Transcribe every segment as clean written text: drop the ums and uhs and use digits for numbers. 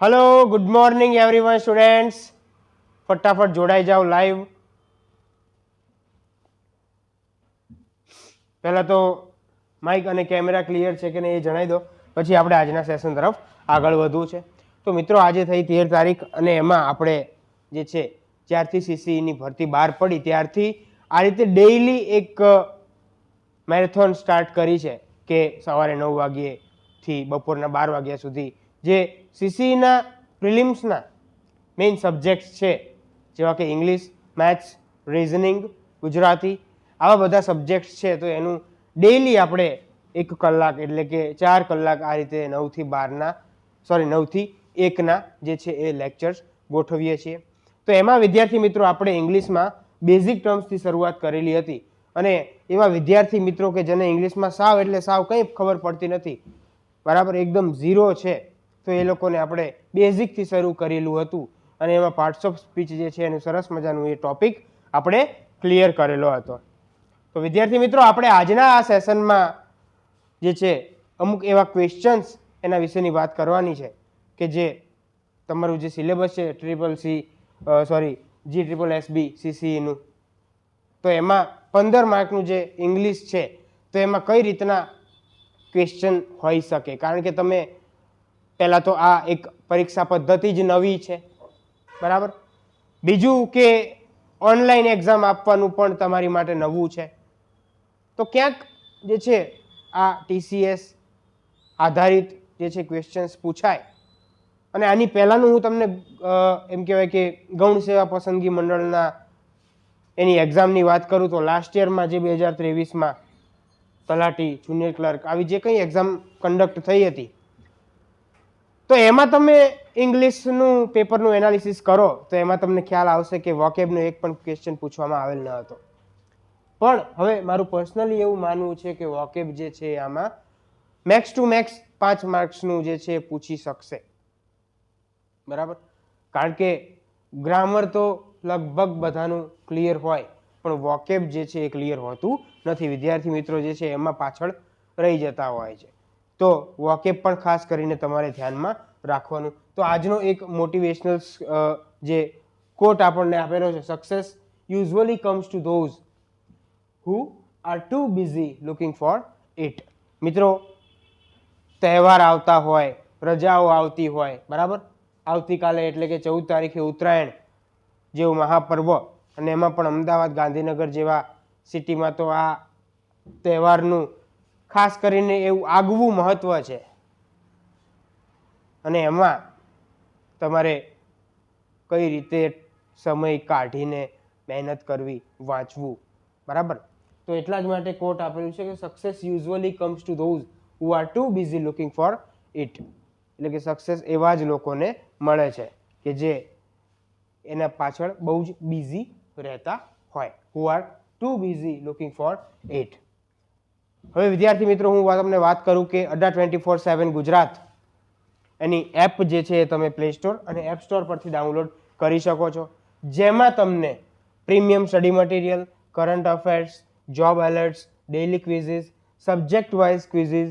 Hello good morning everyone students फटाफट जोड़ाई जाओ live. पहला तो माइक અને કેમેરા ક્લિયર છે કે નહીં એ જણાવી દો, પછી આપણે આજના સેશન તરફ આગળ વધવું છે। તો મિત્રો આજે થઈ 13 તારીખ અને એમાં આપણે જે છે જ્યારથી સીસીઈની ભરતી બહાર પડી ત્યારથી આ રીતે ડેઈલી એક મેરેથોન સ્ટાર્ટ કરી છે કે સવારે 9 વાગ્યેથી બપોરના 12 વાગ્યા સુધી જે સીસીઈના પ્રિલિમ્સના મેઇન સબ્જેક્ટ્સ છે જેવા કે ઇંગ્લિશ, મેથ્સ, રિઝનિંગ, ગુજરાતી આવા બધા સબ્જેક્ટ્સ છે તો એનું ડેઈલી આપણે 1 કલાક એટલે કે 4 કલાક આ રીતે 9 થી 9 થી 1ના જે છે એ લેક્ચર્સ ગોઠવીએ છીએ। તો એમાં વિદ્યાર્થી મિત્રો આપણે ઇંગ્લિશમાં બેઝિક ટર્મ્સથી શરૂઆત કરેલી હતી અને એવા વિદ્યાર્થી મિત્રો કે જેને ઇંગ્લિશમાં સાવ એટલે સાવ કંઈ ખબર પડતી નથી, બરાબર એકદમ ઝીરો છે, તો એ લોકોને આપણે બેઝિકથી શરૂ કરેલું હતું અને એમાં પાર્ટ્સ ઓફ સ્પીચ જે છે એનું સરસ મજાનું એ ટોપિક આપણે ક્લિયર કરેલો હતો। તો વિદ્યાર્થી મિત્રો આપણે આજના આ સેશનમાં જે છે અમુક એવા ક્વેશ્ચન્સ એના વિશેની વાત કરવાની છે કે જે તમારું જે સિલેબસ છે GSSB CCEનું, તો એમાં 15 માર્કનું જે ઇંગ્લિશ છે તો એમાં કઈ રીતના ક્વેશ્ચન હોઈ શકે, કારણ કે તમે પહેલાં તો આ એક પરીક્ષા પદ્ધતિ જ નવી છે, બરાબર। બીજું કે ઓનલાઈન એક્ઝામ આપવાનું પણ તમારી માટે નવું છે, તો ક્યાંક જે છે આ TCS આધારિત જે છે ક્વેશ્ચન્સ પૂછાય। અને આની પહેલાંનું હું તમને એમ કહેવાય કે ગૌણ સેવા પસંદગી મંડળના એની એક્ઝામની વાત કરું તો લાસ્ટ યરમાં જે 2023માં તલાટી, જુનિયર ક્લર્ક આવી જે કંઈ એક્ઝામ કન્ડક્ટ થઈ હતી તો એમાં તમે ઇંગ્લિશનું પેપરનું એનાલિસિસ કરો તો એમાં તમને ખ્યાલ આવશે કે વોકેબનો એક પણ ક્વેશ્ચન પૂછવામાં આવેલ ન હતો। પણ હવે મારું પર્સનલી એવું માનવું છે કે વોકેબ જે છે આમાં મેક્સ ટુ મેક્સ 5 માર્ક્સનું જે છે પૂછી શકશે, બરાબર। કારણ કે ગ્રામર તો લગભગ બધાનું ક્લિયર હોય પણ વોકેબ જે છે એ ક્લિયર હોતું નથી, વિદ્યાર્થી મિત્રો જે છે એમાં પાછળ રહી જતા હોય છે, તો વોકેબ પણ ખાસ કરીને તમારે ધ્યાનમાં રાખવાનું। તો આજનો એક મોટિવેશનલ જે કોટ આપણને આપેલો છે, success usually comes to those who are too busy looking for it। મિત્રો તહેવાર આવતા હોય, રજાઓ આવતી હોય, બરાબર, આવતીકાલે એટલે કે 14 તારીખે ઉત્તરાયણ જેવું મહાપર્વ અને એમાં પણ અમદાવાદ, ગાંધીનગર જેવા સિટીમાં તો આ તહેવારનું ખાસ કરીને એવું આગવું મહત્વ છે અને એમાં તમારે કઈ રીતે સમય કાઢીને મહેનત કરવી, વાંચવું, બરાબર। તો એટલા જ માટે કોટ આપેલું છે કે success usually comes to those who are too busy looking for it, એટલે કે સક્સેસ એવા જ લોકોને મળે છે કે જે એના પાછળ બહુ જ બિઝી રહેતા હોય, who are too busy looking for it. હવે વિદ્યાર્થી મિત્રો હું તમને વાત કરું કે અડ્ડા 24/7 ગુજરાત એની એપ જે છે એ તમે પ્લે સ્ટોર અને એપ સ્ટોર પરથી ડાઉનલોડ કરી શકો છો, જેમાં તમને premium study material, current affairs, job alerts, daily quizzes, subject wise quizzes,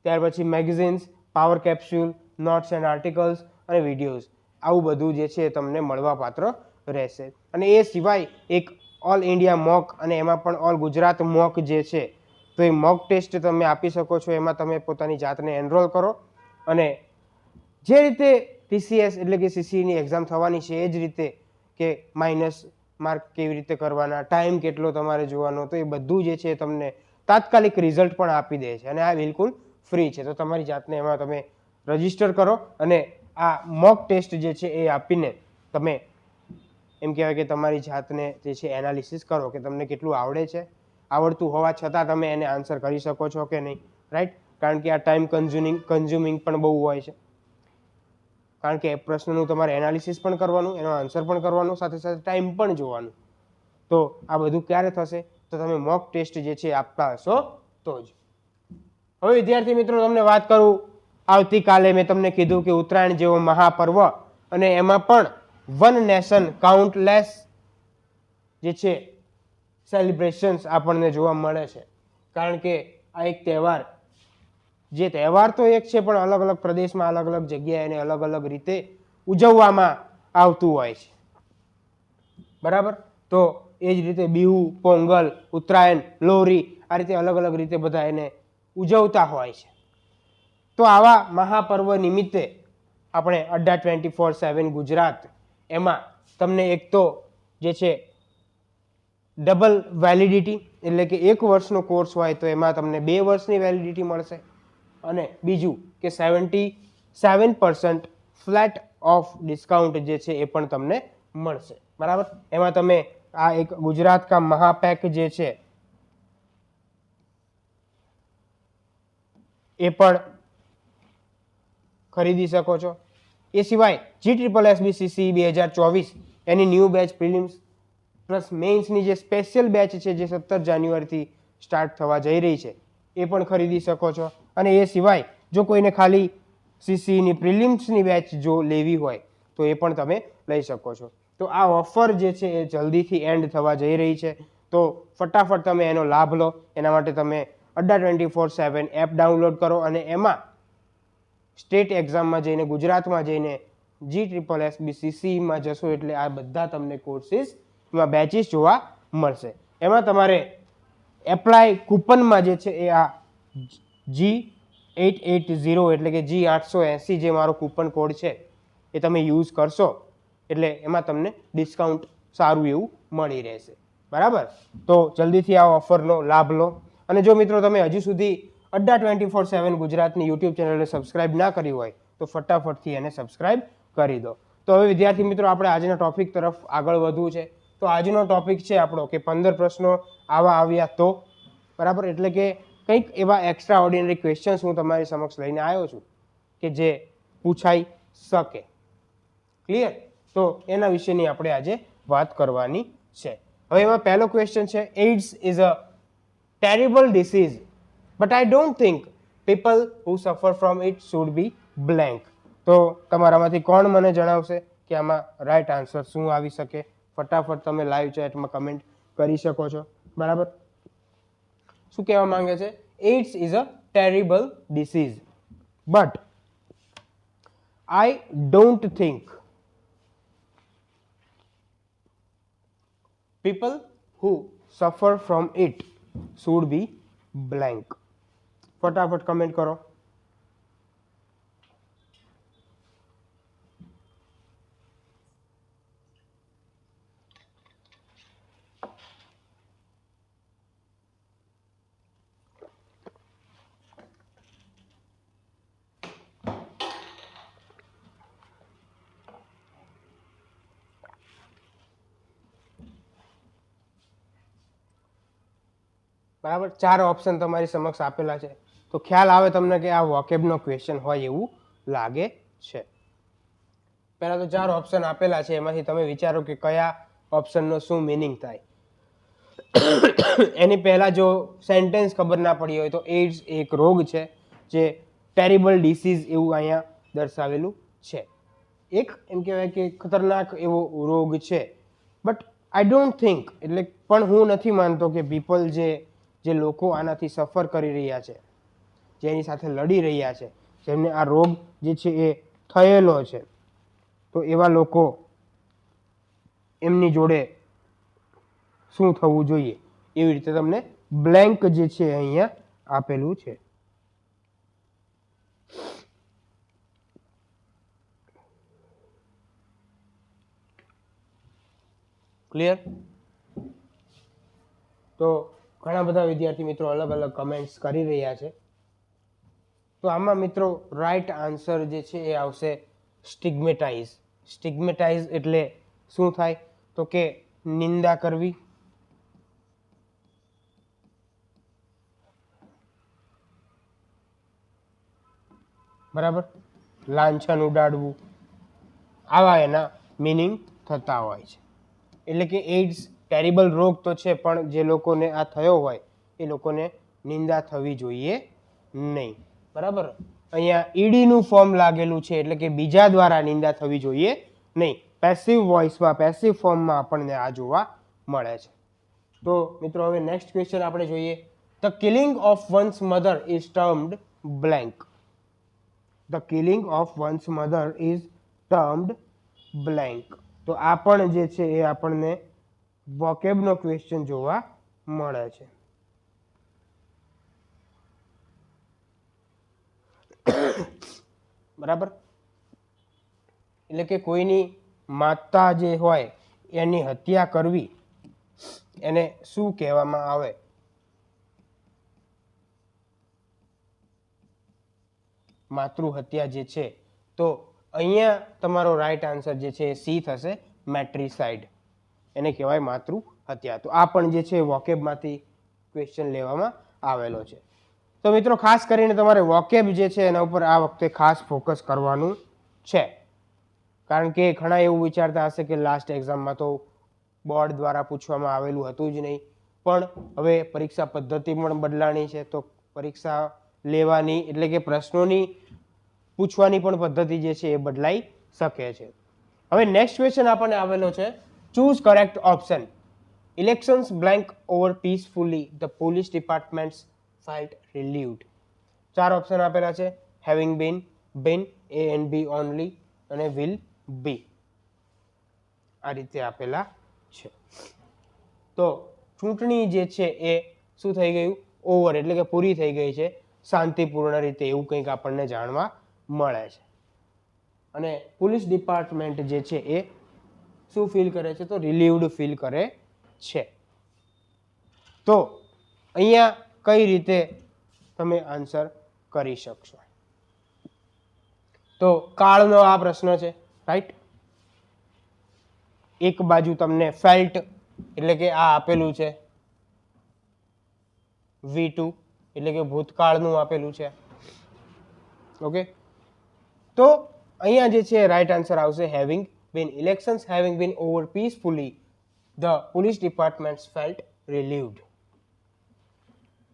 ત્યાર પછી magazines, power capsule, notes and articles અને વિડીયોઝ, આવું બધું જે છે તમને મળવાપાત્ર રહેશે। અને એ સિવાય એક ઓલ ઇન્ડિયા મોક અને એમાં પણ ઓલ ગુજરાત મોક જે છે તો એ મોક ટેસ્ટ તમે આપી શકો છો, એમાં તમે પોતાની જાતને એનરોલ કરો અને જે રીતે TCS એટલે કે CCEની એક્ઝામ થવાની છે એ જ રીતે કે માઇનસ માર્ક કેવી રીતે કરવાના, ટાઈમ કેટલો તમારે જોવાનો, તો એ બધું જે છે તમને તાત્કાલિક રિઝલ્ટ પણ આપી દે છે અને આ બિલકુલ ફ્રી છે। તો તમારી જાતને એમાં તમે રજીસ્ટર કરો અને આ મોક ટેસ્ટ જે છે એ આપીને તમે એમ કહેવાય કે તમારી જાતને જે છે એનાલિસિસ કરો કે તમને કેટલું આવડે છે, આવડતું હોવા છતાં તમે એને આન્સર કરી શકો છો કે નહીં, રાઈટ। કારણ કે આ ટાઈમ કન્ઝ્યુમિંગ પણ બહુ હોય છે, કારણ કે પ્રશ્નનું તમારે એનાલિસિસ પણ કરવાનું, એનો આન્સર પણ કરવાનો, સાથે સાથે ટાઈમ પણ જોવાનું। તો આ બધું ક્યારે થશે તો તમે મોક ટેસ્ટ જે છે આપતા હશો તો જ। હવે વિદ્યાર્થી મિત્રો તમને વાત કરું, આવતીકાલે મેં તમને કીધું કે ઉત્તરાયણ જેવો મહાપર્વ અને એમાં પણ વન નેશન કાઉન્ટલેસ જે છે સેલિબ્રેશન્સ આપણને જોવા મળે છે, કારણ કે આ એક તહેવાર જે તહેવાર તો એક છે, પણ અલગ અલગ પ્રદેશમાં અલગ અલગ જગ્યાએ એને અલગ અલગ રીતે ઉજવવામાં આવતું હોય છે. બરાબર. તો એ જ રીતે બિહુ, પોંગલ, ઉત્તરાયણ, લોહરી, આ રીતે અલગ અલગ રીતે બધા એને ઉજવતા હોય છે. તો આવા મહાપર્વ નિમિત્તે આપણે અડ્ડા 24/7 ગુજરાત એમાં તમને એક તો જે છે ડબલ વેલિડિટી, એટલે કે 1 વર્ષનો કોર્સ હોય તો એમાં તમને 2 વર્ષની વેલિડિટી મળશે, અને બીજું કે 77% ફ્લેટ ઓફ ડિસ્કાઉન્ટ જે છે એ પણ તમને મળશે. બરાબર. એમાં તમે આ એક ગુજરાત કા મહાપેક જે છે એ પણ ખરીદી શકો છો. એ સિવાય GSSBCC 2024 એની ન્યૂ બેચ પ્રિલિમ્સ પ્લસ મેઇન્સની જે સ્પેશિયલ બેચ છે જે 17 જાન્યુઆરીથી સ્ટાર્ટ થવા જઈ રહી છે એ પણ ખરીદી શકો છો. અને એ સિવાય જો કોઈને ખાલી સીસીની પ્રિલિમ્સની બેચ જો લેવી હોય તો એ પણ તમે લઈ શકો છો. તો આ ઓફર જે છે એ જલ્દીથી એન્ડ થવા જઈ રહી છે, તો ફટાફટ તમે એનો લાભ લો. એના માટે તમે અડ્ડા 24/7 એપ ડાઉનલોડ કરો અને એમાં સ્ટેટ એક્ઝામમાં જઈને ગુજરાતમાં જઈને GSSBCCમાં જશો એટલે આ બધા તમને કોર્સીસમાં બેચીસ જોવા મળશે. એમાં તમારે એપ્લાય કૂપનમાં જે છે એ આ G880 એટલે કે G880 જે મારો કૂપન કોડ છે એ તમે યુઝ કરશો એટલે એમાં તમને ડિસ્કાઉન્ટ સારું એવું મળી રહેશે. બરાબર. તો જલ્દીથી આ ઓફરનો લાભ લો. અને જો મિત્રો તમે હજી સુધી અડ્ડા 24/7 ગુજરાતની યુટ્યુબ ચેનલને સબસ્ક્રાઇબ ના કરી હોય તો ફટાફટથી એને સબસ્ક્રાઇબ કરી દો. તો હવે વિદ્યાર્થી મિત્રો આપણે આજના ટોપિક તરફ આગળ વધવું છે. તો આજનો ટોપિક છે આપણો કે 15 પ્રશ્નો આવા આવ્યા તો. બરાબર. એટલે કે કંઈક એવા એક્સ્ટ્રા ઓર્ડિનરી ક્વેશ્ચન્સ હું તમારી સમક્ષ લઈને આવ્યો છું કે જે પૂછાઈ શકે. ક્લિયર. તો એના વિશેની આપણે આજે વાત કરવાની છે. હવે એમાં પહેલો ક્વેશ્ચન છે, AIDS is a terrible disease but I don't think people who સફર from it should be blank. તો તમારામાંથી કોણ મને જણાવશે કે આમાં રાઈટ આન્સર શું આવી શકે? ફટાફટ તમે લાઈવ ચેટમાં કમેન્ટ કરી શકો છો. બરાબર. શું કહેવા માંગે છે? AIDS is a terrible disease but I don't think people who suffer from it should be blank. ફટાફટ કમેન્ટ કરો. બરાબર. 4 ઓપ્શન તમારી સમક્ષ આપેલા છે, તો ખ્યાલ આવે તમને કે આ વોકેબનો ક્વેશ્ચન હોય એવું લાગે છે. પહેલા તો 4 ઓપ્શન આપેલા છે, એમાંથી તમે વિચારો કે કયા ઓપ્શનનો શું મિનિંગ થાય. એની પહેલા જો સેન્ટેન્સ ખબર ના પડી હોય તો એઇડ્સ એક રોગ છે જે ટેરિબલ ડિસીઝ એવું અહીંયા દર્શાવેલું છે. એક એમ કહેવાય કે ખતરનાક એવો રોગ છે. બટ આઈ ડોન્ટ થિંક એટલે પણ હું નથી માનતો કે પીપલ જે લોકો આનાથી સફર કરી રહ્યા છે, જેની સાથે લડી રહ્યા છે, જેમને આ રોગ જે છે એ થયેલો છે, તો એવા લોકો એમની જોડે શું થવું જોઈએ એવી રીતે તમને બ્લેન્ક જે છે અહીંયા આપેલું છે. ક્લિયર. તો ઘણા બધા વિદ્યાર્થી મિત્રો અલગ અલગ કમેન્ટ્સ કરી રહ્યા છે. તો આમાં મિત્રો રાઈટ આન્સર જે છે એ આવશે સ્ટિગ્મેટાઇઝ. સ્ટિગ્મેટાઇઝ એટલે શું થાય? તો કે નિંદા કરવી, બરાબર, લાંછન ઉડાડવું, આવા એના મિનિંગ થતા હોય છે. એટલે કે એઇડ્સ ટેરિબલ રોગ તો છે, પણ જે લોકોને આ થયો હોય એ લોકોને નિંદા થવી જોઈએ નહીં. બરાબર. અહીંયા ઈડીનું ફોર્મ લાગેલું છે એટલે કે બીજા દ્વારા નિંદા થવી જોઈએ નહીં. પેસિવ વોઇસમાં, પેસિવ ફોર્મમાં આપણને આ જોવા મળે છે. તો મિત્રો હવે નેક્સ્ટ ક્વેશ્ચન આપણે જોઈએ. The killing of one's mother is termed blank. The killing of one's mother is termed blank. તો આ પણ જે છે એ આપણને વોકેબનો ક્વેશ્ચન જોવા મળે છે. બરાબર, એટલે કે કોઈની માતા જે હોય એની હત્યા કરવી એને શું કહેવામાં આવે? માતૃહત્યા જે છે. તો અહીંયા તમારો રાઈટ આન્સર જે છે એ સી થશે, મેટ્રીસાઇડ. એને કહેવાય માતૃહત્યા. તો આ પણ જે છે વોકેબમાંથી ક્વેશ્ચન લેવામાં આવેલો છે. તો મિત્રો ખાસ કરીને તમારે વોકેબ જે છે એના ઉપર આ વખતે ખાસ ફોકસ કરવાનું છે, કારણ કે ઘણા એવું વિચારતા હશે કે લાસ્ટ એક્ઝામમાં તો બોર્ડ દ્વારા પૂછવામાં આવેલું હતું જ નહીં, પણ હવે પરીક્ષા પદ્ધતિ પણ બદલાણી છે. તો પરીક્ષા લેવાની એટલે કે પ્રશ્નોની પૂછવાની પણ પદ્ધતિ જે છે એ બદલાઈ શકે છે. હવે નેક્સ્ટ ક્વેશ્ચન આપણને આવેલો છે, choose correct option. Elections blank over peacefully, the police departments felt relieved. 4 option આપેલા છે, having been, A and B only અને will be. આ રીતે આપેલા છે. તો ચૂંટણી જે છે એ શું થઈ ગયું? ઓવર, એટલે કે પૂરી થઈ ગઈ છે શાંતિપૂર્ણ રીતે, એવું કંઈક આપણને જાણવા મળે છે. અને પોલીસ ડિપાર્ટમેન્ટ જે છે એ શું ફીલ કરે છે? તો રિલીવડ ફીલ કરે છે. તો અહીંયા કઈ રીતે તમે આન્સર કરી શકશો? તો કાળનો આ પ્રશ્ન છે, રાઈટ. એક બાજુ તમને ફેલ્ટ એટલે કે આ આપેલું છે, V2 એટલે કે ભૂતકાળનું આપેલું છે. ઓકે, તો અહીંયા જે છે રાઈટ આન્સર આવશે having been. Elections having been over peacefully, the police departments felt relieved.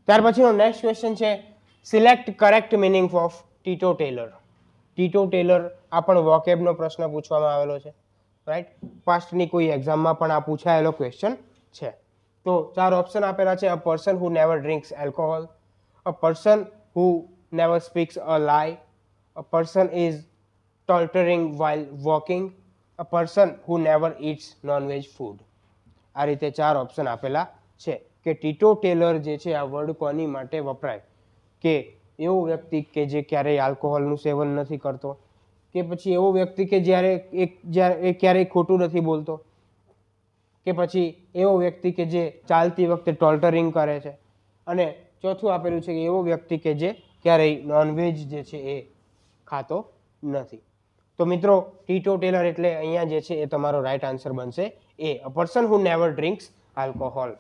ત્યાર પછીનો નેક્સ્ટ ક્વેશ્ચન છે, select correct meaning of teetotaller. Teetotaller આ પણ વોકેબનો પ્રશ્ન પૂછવામાં આવેલો છે, રાઈટ. પાસ્ટની કોઈ એક્ઝામમાં પણ આ પૂછાયેલો ક્વેશ્ચન છે. તો 4 ઓપ્શન આપેલા છે, a person who never drinks alcohol, a person who never speaks a lie, a person is tottering while walking, a person who never eats non veg food. આ રીતે 4 ઓપ્શન આપેલા છે કે ટીટો ટેલર જે છે આ વર્ડ કોની માટે વપરાય? કે એવો વ્યક્તિ કે જે ક્યારેય આલ્કોહોલનું સેવન નથી કરતો, કે પછી એવો વ્યક્તિ કે જ્યારે ક્યારેય ખોટું નથી બોલતો, કે પછી એવો વ્યક્તિ કે જે ચાલતી વખતે ટોલ્ટરિંગ કરે છે, અને ચોથું આપેલું છે કે એવો વ્યક્તિ કે જે ક્યારેય નોનવેજ જે છે એ ખાતો નથી. તો મિત્રો ટીટો ટેલર એટલે અહીંયા જે છે એ તમારો રાઈટ આન્સર બનશે A, a person who never drinks alcohol.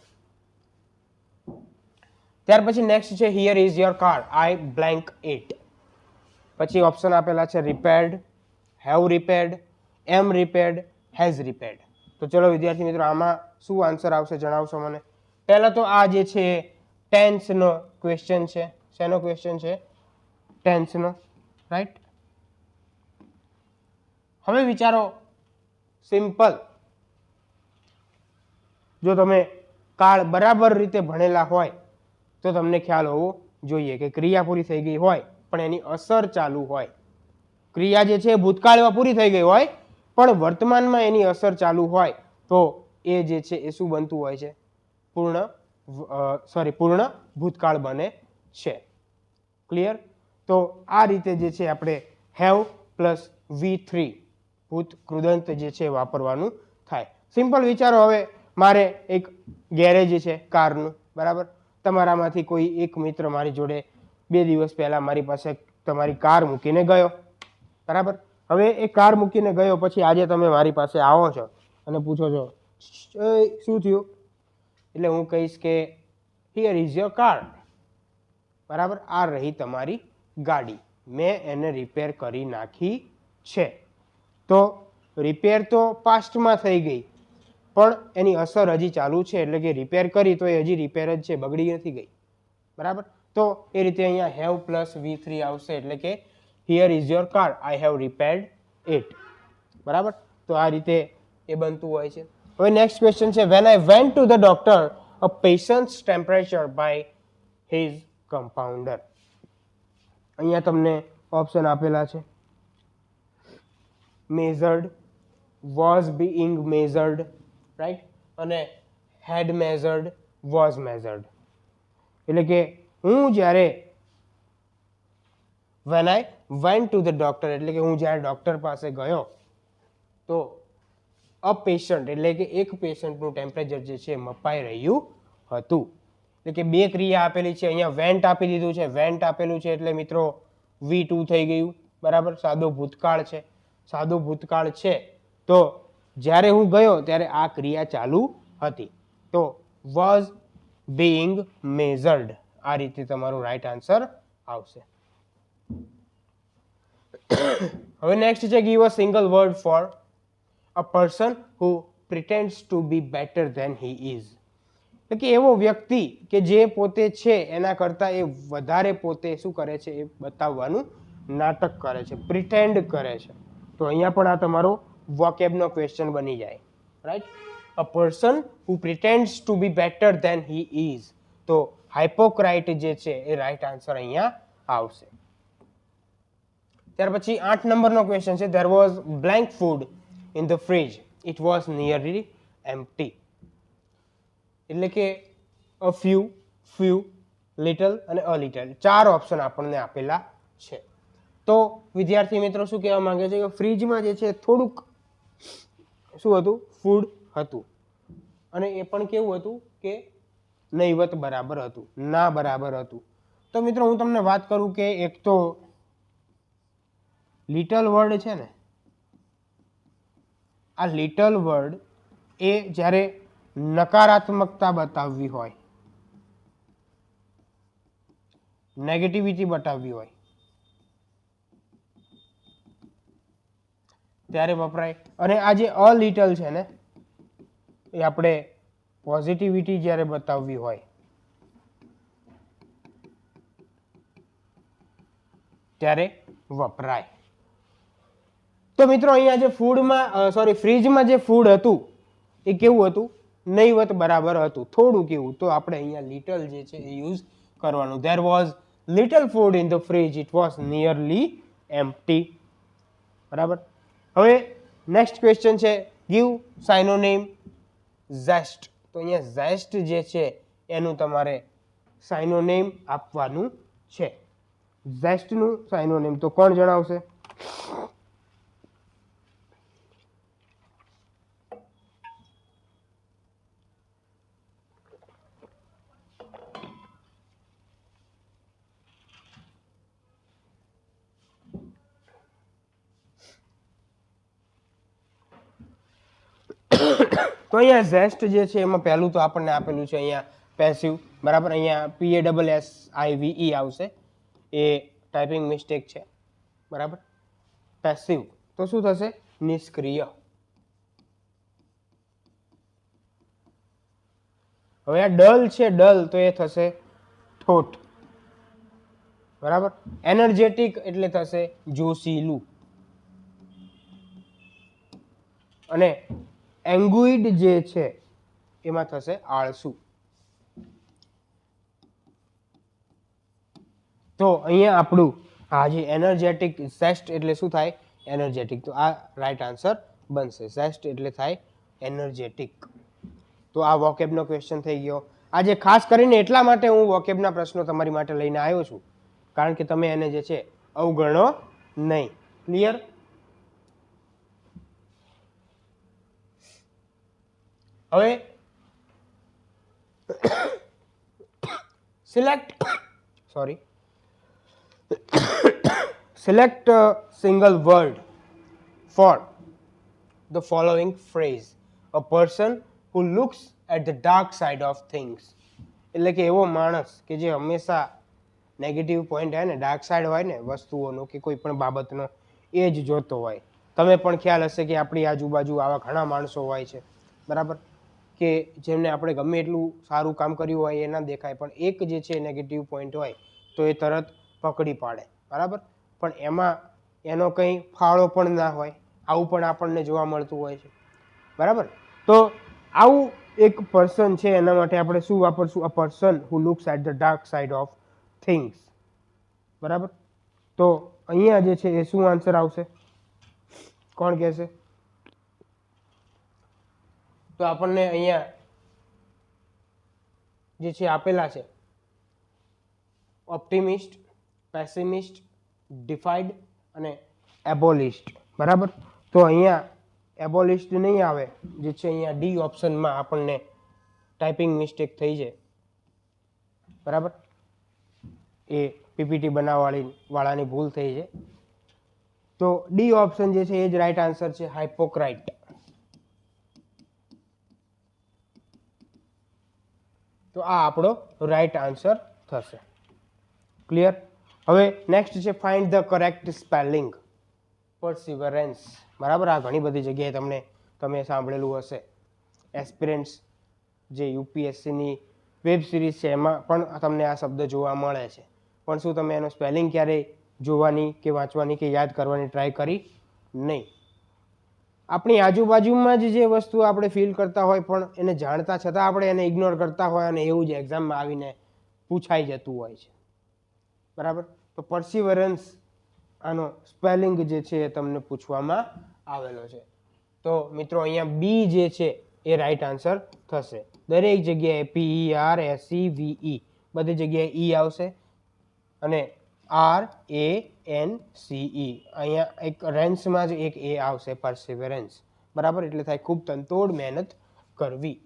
ત્યાર પછી નેક્સ્ટ છે, here is your car, I blank it. પછી ઓપ્શન આપેલા છે, રિપેર્ડ, હેવ રિપેર્ડ, એમ રિપેર્ડ, હેઝ રિપેર્ડ. તો ચલો વિદ્યાર્થી મિત્રો આમાં શું આન્સર આવશે જણાવશો મને? પહેલા તો આ જે છે ટેન્સનો ક્વેશ્ચન છે. શેનો ક્વેશ્ચન છે? ટેન્સનો, રાઈટ. હવે વિચારો, સિમ્પલ, જો તમે કાળ બરાબર રીતે ભણેલા હોય તો તમને ખ્યાલ હોવો જોઈએ કે ક્રિયા પૂરી થઈ ગઈ હોય પણ એની અસર ચાલુ હોય. ક્રિયા જે છે ભૂતકાળમાં પૂરી થઈ ગઈ હોય પણ વર્તમાનમાં એની અસર ચાલુ હોય તો એ જે છે એ શું બનતું હોય છે? પૂર્ણ ભૂતકાળ બને છે. ક્લિયર? તો આ રીતે જે છે આપણે હેવ પ્લસ V3 ભૂત કૃદંત જે છે વાપરવાનું થાય. સિમ્પલ વિચારો, હવે મારે એક ગેરેજ છે કારનું, બરાબર. તમારામાંથી કોઈ એક મિત્ર મારી જોડે 2 દિવસ પહેલા મારી પાસે તમારી કાર મૂકીને ગયો, બરાબર. હવે એ કાર મૂકીને ગયો પછી આજે તમે મારી પાસે આવો છો અને પૂછો છો શું થયું? એટલે હું કહીશ કે હિયર ઇઝ યોર કાર, બરાબર. આ રહી તમારી ગાડી, મેં એને રિપેર કરી નાખી છે. તો રિપેર તો પાસ્ટમાં થઈ ગઈ પણ એની અસર હજી ચાલુ છે, એટલે કે રિપેર કરી તો એ હજી રિપેર જ છે, બગડી નથી ગઈ, બરાબર. તો એ રીતે અહીંયા હેવ પ્લસ V3 આવશે, એટલે કે here is your car, I have repaired it, બરાબર. તો આ રીતે એ બનતું હોય છે. હવે નેક્સ્ટ ક્વેશ્ચન છે, when I went to the doctor, a patient's temperature by his compounder. અહીંયા તમને ઓપ્શન આપેલા છે. Measured, was being measured, right, અને હેડ મેઝર્ડ, વોઝ મેઝર્ડ. એટલે કે હું જ્યારે when I went to the doctor, એટલે કે હું જ્યારે ડોક્ટર પાસે ગયો તો અ પેશન્ટ એટલે કે એક પેશન્ટનું ટેમ્પરેચર જે છે મપાઈ રહ્યું હતું. એટલે કે બે ક્રિયા આપેલી છે. અહીંયા વેન્ટ આપી દીધું છે, વેન્ટ આપેલું છે એટલે મિત્રો V2 થઈ ગયું, બરાબર. સાદો ભૂતકાળ છે, સાદો ભૂતકાળ છે તો જ્યારે હું ગયો ત્યારે આ ક્રિયા ચાલુ હતી. તો વોઝ બીઇંગ મેઝર્ડ, આ રીતે તમારું રાઈટ આન્સર આવશે. હવે નેક્સ્ટ છે give a single word for a person who pretends to be better than he is. એટલે કે એવો વ્યક્તિ કે જે પોતે છે એના કરતાં એ વધારે પોતે શું કરે છે, એ બતાવવાનું નાટક કરે છે, પ્રિટેન્ડ કરે છે. તો અહીંયા પણ આ તમારો વોકેબનો ક્વેશ્ચન બની જાય, right. A person who pretends to be better than he is, તો હાઇપોક્રાઇટ જે છે એ રાઈટ આન્સર અહીંયા આવશે. ત્યાર પછી 8 નંબરનો ક્વેશ્ચન છે there was blank food in the fridge, it was nearly empty. એટલે કે અ ફ્યુ, લિટલ અને અ લિટલ, 4 ઓપ્શન આપણને આપેલા છે. તો વિદ્યાર્થી મિત્રો શું કહેવા માંગે છે કે ફ્રીજમાં જે છે થોડુંક શું હતું, ફૂડ હતું, અને એ પણ કેવું હતું કે નહીવત બરાબર હતું, ના બરાબર હતું. તો મિત્રો હું તમને વાત કરું કે એક તો લિટલ વર્ડ છે ને, આ લિટલ વર્ડ એ જ્યારે નકારાત્મકતા બતાવવી હોય, નેગેટિવિટી બતાવવી હોય ત્યારે વપરાય. અને આ જે અ લિટલ છે ને એ આપણે પોઝિટિવિટી જ્યારે બતાવવી હોય ત્યારે વપરાય. તો મિત્રો અહીંયા જે ફ્રીજમાં જે ફૂડ હતું એ કેવું હતું, નહીવત બરાબર હતું, થોડું કેવું, તો આપણે અહીંયા લિટલ જે છે એ યુઝ કરવાનું. There was little food in the fridge, it was nearly empty, બરાબર. હવે નેક્સ્ટ ક્વેશ્ચન છે ગીવ સાઇનોનિમ ઝેસ્ટ. તો અહીંયા ઝેસ્ટ જે છે એનું તમારે સાઇનોનિમ આપવાનું છે. ઝેસ્ટનું સાઇનોનિમ તો કોણ જણાવશે? તો અહીંયા ઝેસ્ટ જે છે એમાં પહેલું તો આપણને આપેલું છે અહીંયા પેસિવ, બરાબર. અહીંયા PASSIVE આવશે, એ ટાઈપિંગ મિસ્ટેક છે, બરાબર. પેસિવ તો શું થશે, નિષ્ક્રિય. હવે આ ડલ છે, ડલ તો એ થશે ઠોઠ, બરાબર. એનર્જેટિક એટલે થશે જોશીલું, અને એંગુઇડ જે છે એમાં થશે આળસુ. તો અહીંયા આપણું આ જે એનર્જેટિક, ઝેસ્ટ એટલે શું થાય, એનર્જેટિક. તો આ રાઈટ આન્સર બનશે. ઝેસ્ટ એટલે થાય એનર્જેટિક. તો આ વોકેબનો ક્વેશ્ચન થઈ ગયો. આજે ખાસ કરીને એટલા માટે હું વોકેબના પ્રશ્નો તમારી માટે લઈને આવ્યો છું કારણ કે તમે એને જે છે અવગણો નહીં. ક્લિયર? હવે select single word four the following phrase, a person who looks at the dark side of things. એટલે કે એવો માણસ કે જે હંમેશા નેગેટિવ પોઈન્ટ હોય ને, ડાર્ક સાઈડ હોય ને વસ્તુઓનો કે કોઈ પણ બાબતનો, એ જ જોતો હોય. તમે પણ ખ્યાલ હશે કે આપણી આજુબાજુ આવા ઘણા માણસો હોય છે, બરાબર, કે જેમને આપણે ગમે એટલું સારું કામ કર્યું હોય એ ના દેખાય, પણ એક જે છે નેગેટિવ પોઈન્ટ હોય તો એ તરત પકડી પાડે, બરાબર. પણ એમાં એનો કંઈ ફાળો પણ ના હોય. આવું પણ આપણને જોવા મળતું હોય છે, બરાબર. તો આવું એક પર્સન છે એના માટે આપણે શું વાપરશું, a person who looks at the dark side of things, બરાબર. તો અહીંયા જે છે એ શું આન્સર આવશે? કોણ કહેશે? તો આપણને અહીંયા જે છે આપેલા છે ઓપ્ટિમિસ્ટ, પેસિમિસ્ટ, ડિફાઈડ અને એબોલિસ્ટ, બરાબર. તો અહીંયા એબોલિસ્ટ નહીં આવે, જે છે અહીંયા ડી ઓપ્શનમાં આપણને ટાઈપિંગ મિસ્ટેક થઈ છે, બરાબર. એ પીપીટી બનાવવાળાની ભૂલ થઈ છે. તો ડી ઓપ્શન જે છે એ જ રાઈટ આન્સર છે, હાઇપોક્રાઇટ. તો આ આપણો રાઈટ આન્સર થશે. ક્લિયર? હવે નેક્સ્ટ છે find the correct spelling. Perseverance, બરાબર. આ ઘણી બધી જગ્યાએ તમે સાંભળેલું હશે. એસ્પિરન્ટ્સ જે યુપીએસસીની વેબ સિરીઝ છે એમાં પણ તમને આ શબ્દ જોવા મળે છે. પણ શું તમે એનો સ્પેલિંગ ક્યારેય જોવાની કે વાંચવાની કે યાદ કરવાની ટ્રાય કરી? નહીં. આપણી આજુબાજુમાં જ જે વસ્તુ આપણે ફીલ કરતા હોય પણ એને જાણતા છતાં આપણે એને ઇગ્નોર કરતા હોય અને એવું જ એક્ઝામમાં આવીને પૂછાઈ જતું હોય છે, બરાબર. તો પરસિવરન્સ આનો સ્પેલિંગ જે છે એ તમને પૂછવામાં આવેલો છે. તો મિત્રો અહીંયા બી જે છે એ રાઈટ આન્સર થશે. દરેક જગ્યાએ PERSEVE બધી જગ્યાએ ઈ આવશે અને RANCE અહીંયા એક રેન્સમાં જ એક એ આવશે, પરસિવરન્સ, બરાબર. એટલે થાય ખૂબ તનતોડ મહેનત કરવી.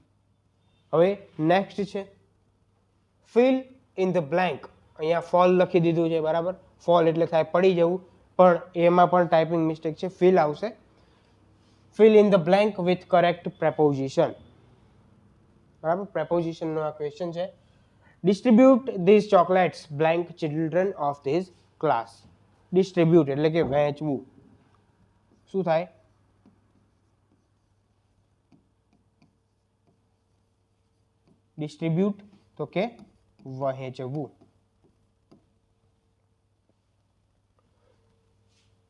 હવે નેક્સ્ટ છે ફિલ ઇન ધ બ્લેન્ક. અહીંયા ફોલ લખી દીધું છે, બરાબર. ફોલ એટલે થાય પડી જવું, પણ એમાં પણ ટાઈપિંગ મિસ્ટેક છે, ફિલ આવશે. Fill in the blank with correct preposition, બરાબર. પ્રેપોઝિશનનો આ ક્વેશ્ચન છે. Distribute these chocolates blank children of these class. Distribute એટલે કે વહેંચવું. શું થાય? ડિસ્ટ્રીબ્યુટ તો કે વહેંચવું.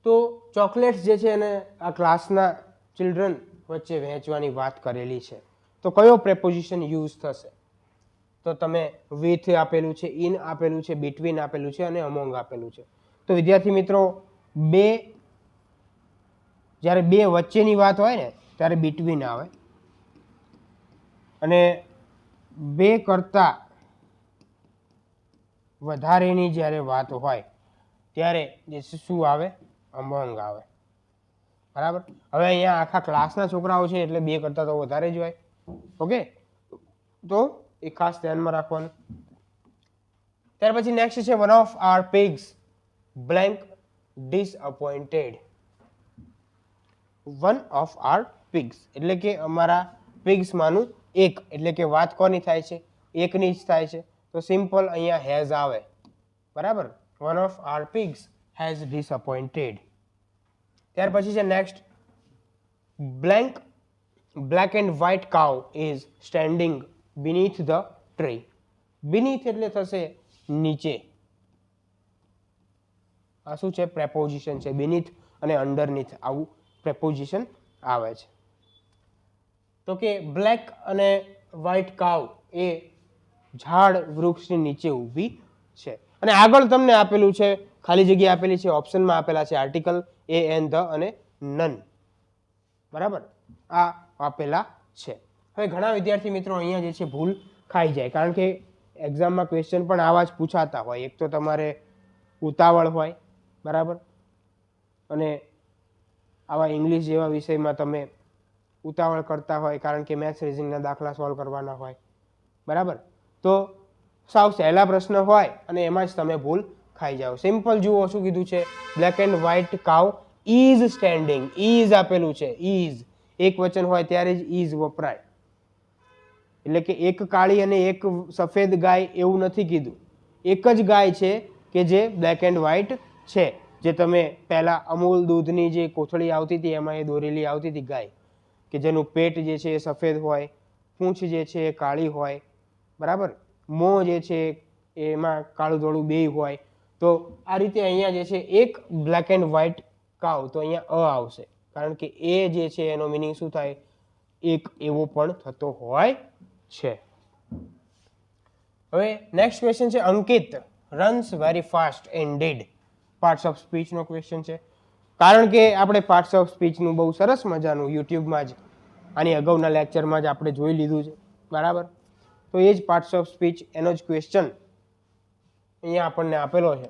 તો ચોકલેટ્સ જે છે એને આ ક્લાસના ચિલ્ડ્રન વચ્ચે વહેંચવાની વાત કરેલી છે. તો કયો પ્રેપોઝિશન યુઝ થશે? તો તમે વિથ આપેલું છે, ઇન આપેલું છે, બિટવીન આપેલું છે અને અમોંગ આપેલું છે. તો વિદ્યાર્થી મિત્રો, જ્યારે બે વચ્ચેની વાત હોય ને ત્યારે બિટવીન આવે અને બે કરતા વધારેની જ્યારે વાત હોય ત્યારે જે શું આવે? અમોંગ આવે, બરાબર. હવે અહીંયા આખા ક્લાસના છોકરાઓ છે એટલે બે કરતા તો વધારે જ હોય. ઓકે, તો એ ખાસ ધ્યાનમાં રાખવાનું. ત્યાર પછી નેક્સ્ટ છે one of our pigs blank disappointed. One of our pigs એટલે કે અમારા પિગ્સમાંનું એક, એટલે કે વાત કોની થાય છે? એકની જ થાય છે. તો સિમ્પલ અહીંયા હેઝ આવે, બરાબર. One of our pigs has disappointed. ત્યાર પછી છે next blank black and white cow is standing beneath the tree. Beneath એટલે થશે નીચે. આ શું છે? પ્રેપોઝિશન છે. બીનીથ અને અંડરનીથ આવું પ્રેપોઝિશન આવે છે. તો કે બ્લેક અને વ્હાઇટ કાઉ એ ઝાડ વૃક્ષની નીચે ઊભી છે. અને આગળ તમને આપેલું છે, ખાલી જગ્યા આપેલી છે, ઓપ્શનમાં આપેલા છે આર્ટિકલ એ એન ધ અને નન, બરાબર. આ આપેલા છે. હવે ઘણા વિદ્યાર્થી મિત્રો અહીંયા જે છે ભૂલ ખાઈ જાય, કારણ કે એક્ઝામમાં ક્વેશ્ચન પણ આવા જ પૂછાતા હોય. એક તો તમારે ઉતાવળ હોય, બરાબર, અને આવા ઇંગ્લિશ જેવા વિષયમાં તમે ઉતાવળ કરતા હોય કારણ કે મેથ્સ રીઝનિંગના દાખલા સોલ્વ કરવાના હોય, બરાબર. તો સાવ સહેલા પ્રશ્ન હોય અને એમાં જ તમે ભૂલ ખાઈ જાઓ. સિમ્પલ જુઓ શું કીધું છે? Black and white cow is standing. Is આપેલું છે, ઇઝ. એક વચન હોય ત્યારે જ ઇઝ વપરાય. એટલે કે એક કાળી અને એક સફેદ ગાય એવું નથી કીધું. એક જ ગાય છે કે જે બ્લેક એન્ડ વ્હાઇટ છે. જે તમે પહેલા અમૂલ દૂધની જે કોથળી આવતી હતી એમાં એ દોરેલી આવતી હતી ગાય, કે જેનું પેટ જે છે એ સફેદ હોય, પૂંછ જે છે એ કાળી હોય, બરાબર. મોં જે છે એમાં કાળું ધોળું બેય હોય. તો આ રીતે અહીંયા જે છે એક બ્લેક એન્ડ વ્હાઇટ કાઉ, તો અહીંયા અ આવશે, કારણ કે એ જે છે એનો મિનિંગ શું થાય? એક એવો પણ થતો હોય છે. હવે નેક્સ્ટ ક્વેશ્ચન છે Ankit runs very fast and did. Parts of સ્પીચનો ક્વેશ્ચન છે, કારણ કે આપણે પાર્ટ્સ ઓફ સ્પીચનું બહુ સરસ મજાનું યુટ્યુબમાં જ આની અગાઉના લેક્ચરમાં જ આપણે જોઈ લીધું છે, બરાબર. તો એ જ પાર્ટ્સ ઓફ સ્પીચ એનો જ ક્વેશ્ચન અહીંયા આપણને આપેલો છે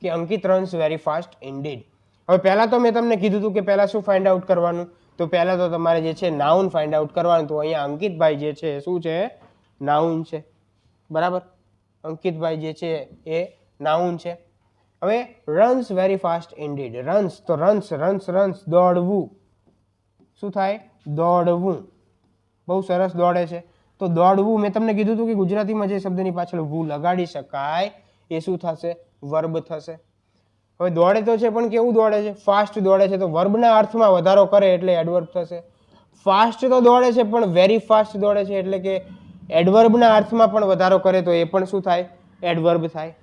કે અંકિત રન્સ વેરી ફાસ્ટ ઇનડીડ. હવે પહેલાં તો મેં તમને કીધું હતું કે પહેલાં શું ફાઇન્ડ આઉટ કરવાનું, તો પહેલાં તો તમારે જે છે નાઉન ફાઇન્ડ આઉટ કરવાનું. તો અહીંયા અંકિતભાઈ જે છે શું છે, નાઉન છે, બરાબર. અંકિતભાઈ જે છે એ નાઉન છે. હવે રન્સ વેરી ફાસ્ટ ઇનડીડ, રન્સ તો રન્સ રન્સ રન્સ દોડવું, શું થાય, દોડવું, બહુ સરસ દોડે છે. તો દોડવું મેં તમને કીધું હતું કે ગુજરાતીમાં જે શબ્દની પાછળ વુ લગાડી શકાય એ શું થશે, વર્બ થશે. હવે દોડે તો છે પણ કેવું દોડે છે, ફાસ્ટ દોડે છે, તો વર્બના અર્થમાં વધારો કરે એટલે એડવર્બ થશે. ફાસ્ટ તો દોડે છે પણ વેરી ફાસ્ટ દોડે છે એટલે કે એડવર્બના અર્થમાં પણ વધારો કરે તો એ પણ શું થાય, એડવર્બ થાય.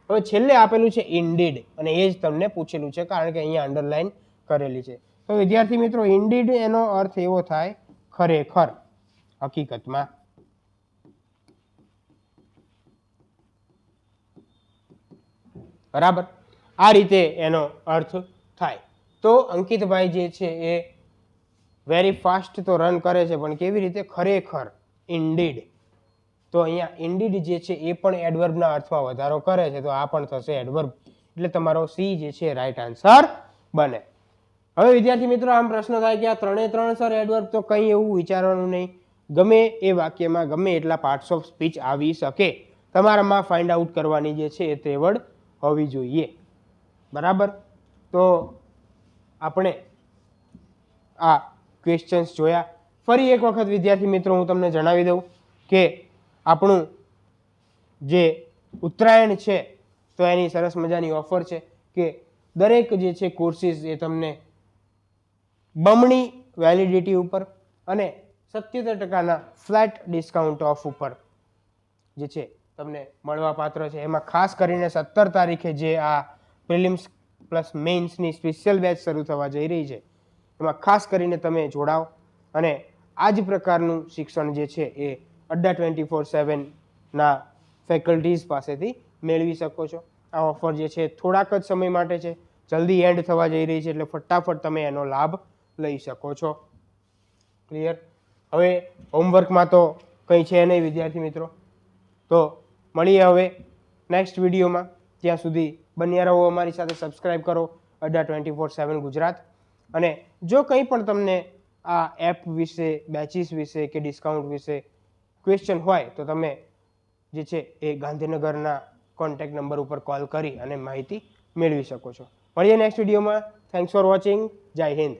હવે છેલ્લે આપેલું છે ઇનડીડ, અને એ જ તમને પૂછેલું છે કારણ કે અહીંયા અંડરલાઈન કરેલી છે. તો વિદ્યાર્થી મિત્રો ઇનડીડ એનો અર્થ એવો થાય ખરેખર, હકીકતમાં. બરાબર, આ રીતે એનો અર્થ થાય. તો અંકિતભાઈ જે છે એ વેરી ફાસ્ટ તો રન કરે છે પણ કેવી રીતે, ખરેખર, ઇનડીડ. તો અહીંયા ઇનડીડ જે છે એ પણ એડવર્બના અર્થમાં વધારો કરે છે, તો આ પણ થશે એડવર્બ. એટલે તમારો સી જે છે રાઈટ આન્સર બને. હવે વિદ્યાર્થી મિત્રો આમ પ્રશ્ન થાય કે આ ત્રણે ત્રણ સર એડવર્બ, તો કંઈ એવું વિચારવાનું નહીં, ગમે એ વાક્યમાં ગમે એટલા પાર્ટ્સ ઓફ સ્પીચ આવી શકે, તમારામાં ફાઇન્ડ આઉટ કરવાની જે છે એ તેવડ હોવી જોઈએ, બરાબર. તો આપણે આ ક્વેશ્ચન્સ જોયા. ફરી એક વખત વિદ્યાર્થી મિત્રો હું તમને જણાવી દઉં કે આપણું જે ઉત્તરાયણ છે તો એની સરસ મજાની ઓફર છે કે દરેક જે છે કોર્સીસ એ તમને બમણી વેલિડિટી ઉપર અને 77% ફ્લેટ ડિસ્કાઉન્ટ ઓફ ઉપર જે છે તમને મળવા પાત્ર છે. એમાં ખાસ કરીને 17 તારીખે જે આ પ્રિલિમ્સ પ્લસ મેઇન્સની સ્પેશિયલ બેચ શરૂ થવા જઈ રહી છે, એમાં ખાસ કરીને તમે જોડાઓ અને આ જ પ્રકારનું શિક્ષણ જે છે એ અડ્ડા 24/7ના ફેકલ્ટીઝ પાસેથી મેળવી શકો છો. આ ઓફર જે છે થોડાક જ સમય માટે છે, જલ્દી એન્ડ થવા જઈ રહી છે, એટલે ફટાફટ તમે એનો લાભ લઈ શકો છો. ક્લિયર. હવે હોમવર્કમાં તો કંઈ છે નહીં વિદ્યાર્થી મિત્રો, તો મળીએ હવે નેક્સ્ટ વિડીયોમાં. ત્યાં સુધી બન્યા રહો અમારી સાથે, સબસ્ક્રાઇબ કરો અડ્ડા 24/7 ગુજરાત. અને જો કંઈ પણ તમને આ એપ વિશે, બેચીસ વિશે કે ડિસ્કાઉન્ટ વિશે ક્વેશ્ચન હોય તો તમે જે છે એ ગાંધીનગરના કોન્ટેક્ટ નંબર ઉપર કોલ કરી અને માહિતી મેળવી શકો છો. મળીએ નેક્સ્ટ વિડીયોમાં. Thanks for watching. જય હિન્દ.